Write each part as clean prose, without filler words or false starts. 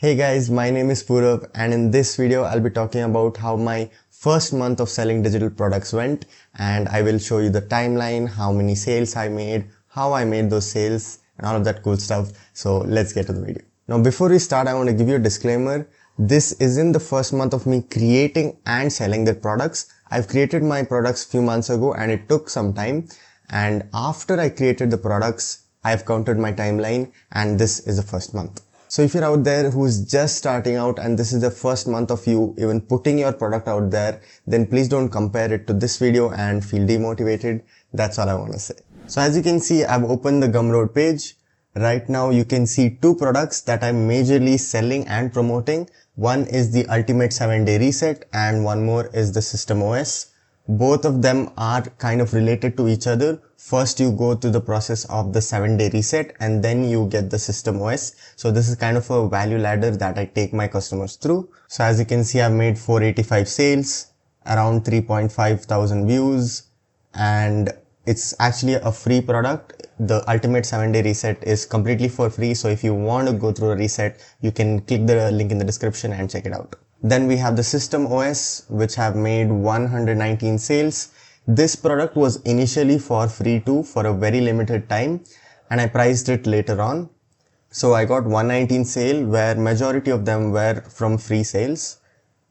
Hey guys, my name is Purav and in this video I'll be talking about how my first month of selling digital products went, and I will show you the timeline, how many sales I made, how I made those sales and all of that cool stuff. So let's get to the video. Now before we start, I want to give you a disclaimer. This isn't the first month of me creating and selling their products. I've created my products few months ago and it took some time, and after I created the products I've counted my timeline and this is the first month. So if you're out there who's just starting out and this is the first month of you even putting your product out there, then please don't compare it to this video and feel demotivated. That's all I want to say. So as you can see, I've opened the Gumroad page. Right now you can see two products that I'm majorly selling and promoting. One is the Ultimate 7-Day Reset and one more is the System OS. Both of them are kind of related to each other. First you go through the process of the 7-day reset and then you get the System OS. So this is kind of a value ladder that I take my customers through. So as you can see, I've made 485 sales, around 3.5 thousand views, and it's actually a free product. The Ultimate 7-Day Reset is completely for free. So if you want to go through a reset, you can click the link in the description and check it out. Then we have the System OS, which have made 119 sales. This product was initially for free too for a very limited time, and I priced it later on. So I got 119 sale where majority of them were from free sales.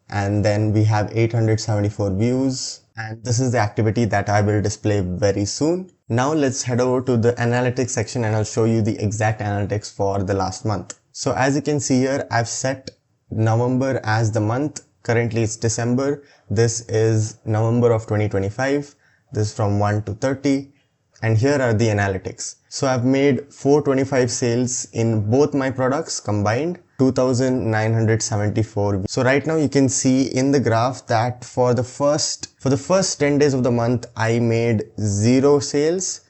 And then we have 874 views, and this is the activity that I will display very soon. Now let's head over to the analytics section and I'll show you the exact analytics for the last month. So as you can see here, I've set November as the month. Currently it's December. This is November of 2025. This is from 1 to 30. And here are the analytics. So I've made 425 sales in both my products combined, 2,974. So right now you can see in the graph that for the first 10 days of the month, I made 0 sales.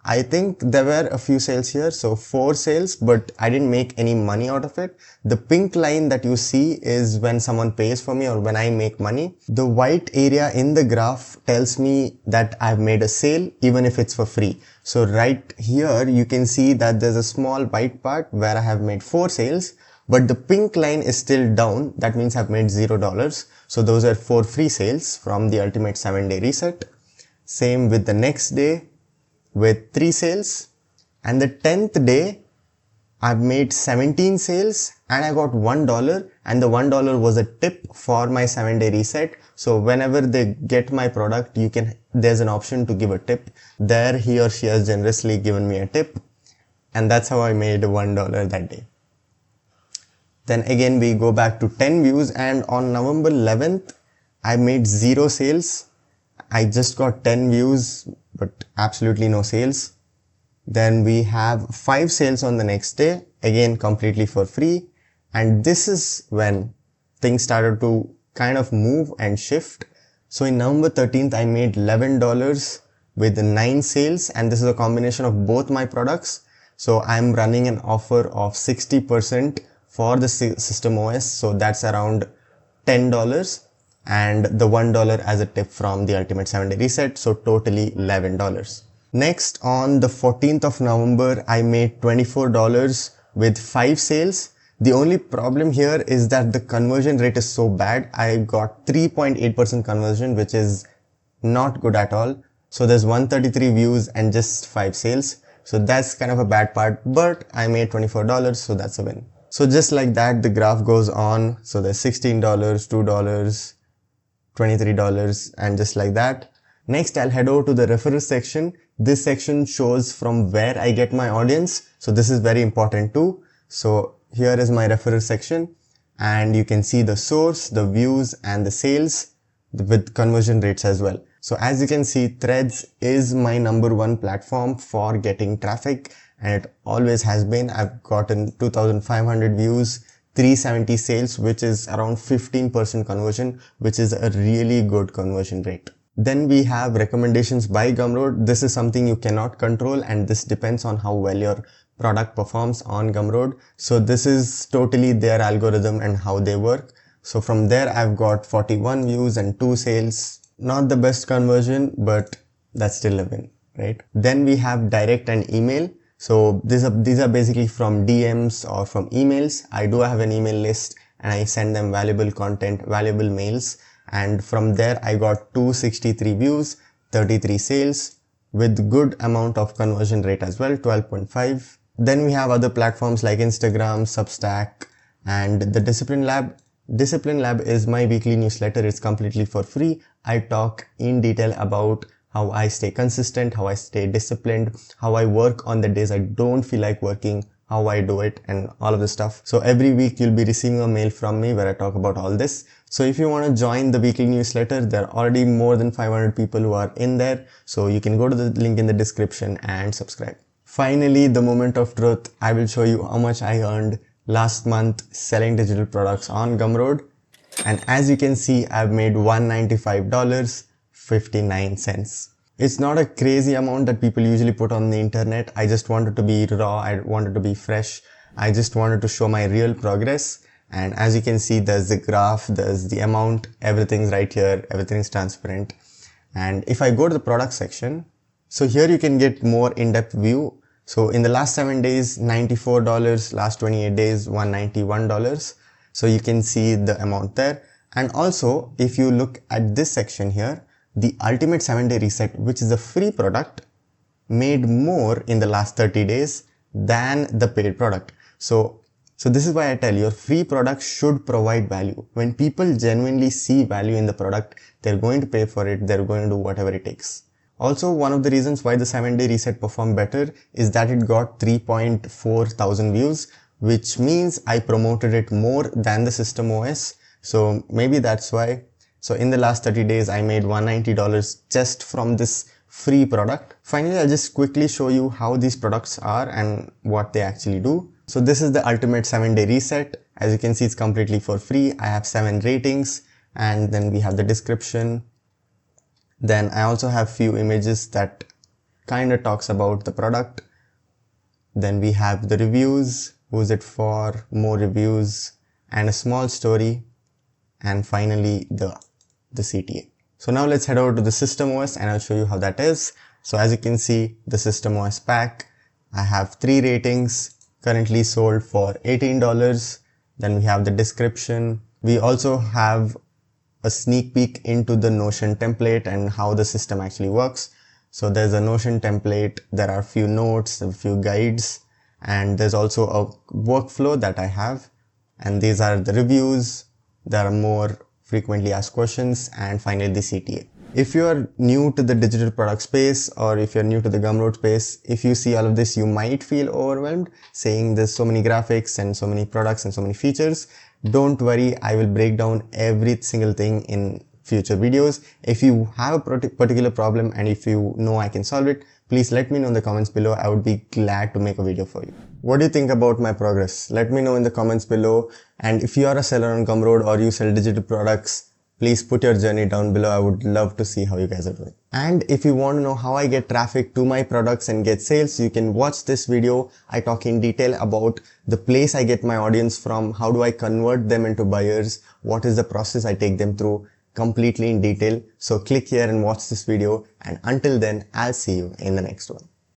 I think there were a few sales here, so 4 sales, but I didn't make any money out of it. The pink line that you see is when someone pays for me or when I make money. The white area in the graph tells me that I've made a sale even if it's for free. So right here you can see that there's a small white part where I have made 4 sales, but the pink line is still down. That means I've made $0. So those are 4 free sales from the Ultimate 7-Day Reset. Same with the next day, with 3 sales, and the 10th day I've made 17 sales and I got $1, and the $1 was a tip for my 7-day reset. So whenever they get my product, there's an option to give a tip. There he or she has generously given me a tip, and that's how I made $1 that day. Then again we go back to 10 views, and on November 11th I made 0 sales. I just got 10 views but absolutely no sales. Then we have 5 sales on the next day, again completely for free. And this is when things started to kind of move and shift. So in November 13th I made $11 with 9 sales, and this is a combination of both my products. So I'm running an offer of 60% for the System OS, so that's around $10. And the $1 as a tip from the Ultimate 7-Day Reset, so totally $11. Next, on the 14th of November, I made $24 with 5 sales. The only problem here is that the conversion rate is so bad. I got 3.8% conversion, which is not good at all. So there's 133 views and just 5 sales. So that's kind of a bad part, but I made $24, so that's a win. So just like that, the graph goes on. So there's $16, $2, $23, and just like that. Next, I'll head over to the referral section. This section shows from where I get my audience. So this is very important too. So here is my referral section, and you can see the source, the views, and the sales with conversion rates as well. So as you can see, Threads is my #1 platform for getting traffic, and it always has been. I've gotten 2,500 views, 370 sales, which is around 15% conversion, which is a really good conversion rate. Then we have recommendations by Gumroad. This is something you cannot control, and this depends on how well your product performs on Gumroad. So this is totally their algorithm and how they work. So from there I've got 41 views and 2 sales. Not the best conversion, but that's still a win, right? Then we have direct and email. So these are basically from DMs or from emails. I do have an email list and I send them valuable content, valuable mails. And from there I got 263 views, 33 sales with good amount of conversion rate as well, 12.5. Then we have other platforms like Instagram, Substack, and the Discipline Lab. Discipline Lab is my weekly newsletter. It's completely for free. I talk in detail about how I stay consistent, how I stay disciplined, how I work on the days I don't feel like working, how I do it, and all of this stuff. So every week you'll be receiving a mail from me where I talk about all this. So if you want to join the weekly newsletter, there are already more than 500 people who are in there. So you can go to the link in the description and subscribe. Finally, the moment of truth. I will show you how much I earned last month selling digital products on Gumroad. And as you can see, I've made $195.59. It's not a crazy amount that people usually put on the internet. I just wanted to be raw. I wanted to be fresh. I just wanted to show my real progress. And as you can see, there's the graph, there's the amount, everything's right here, everything's transparent. And if I go to the product section, so here you can get more in-depth view. So in the last 7 days, $94, last 28 days, $191. So you can see the amount there. And also, if you look at this section here, the ultimate 7-day reset, which is a free product, made more in the last 30 days than the paid product. So this is why I tell you, your free product should provide value. When people genuinely see value in the product, they're going to pay for it. They're going to do whatever it takes. Also, one of the reasons why the 7-day reset performed better is that it got 3.4 thousand views, which means I promoted it more than the system OS. So maybe that's why. So in the last 30 days, I made $190 just from this free product. Finally, I'll just quickly show you how these products are and what they actually do. So this is the ultimate 7-day reset. As you can see, it's completely for free. I have 7 ratings, and then we have the description. Then I also have few images that kind of talks about the product. Then we have the reviews, who's it for, more reviews, and a small story. And finally the CTA. So now let's head over to the system OS and I'll show you how that is. So as you can see, the system OS pack, I have 3 ratings, currently sold for $18. Then we have the description. We also have a sneak peek into the Notion template and how the system actually works. So there's a Notion template, there are a few notes, a few guides, and there's also a workflow that I have. And these are the reviews. There are more frequently asked questions, and finally the CTA. If you are new to the digital product space, or if you're new to the Gumroad space, if you see all of this, you might feel overwhelmed saying there's so many graphics and so many products and so many features. Don't worry, I will break down every single thing in future videos. If you have a particular problem and if you know I can solve it, please let me know in the comments below. I would be glad to make a video for you. What do you think about my progress? Let me know in the comments below. And if you are a seller on Gumroad or you sell digital products, please put your journey down below. I would love to see how you guys are doing. And if you want to know how I get traffic to my products and get sales, you can watch this video. I talk in detail about the place I get my audience from, how do I convert them into buyers, what is the process I take them through, completely in detail. So click here and watch this video. And until then, I'll see you in the next one.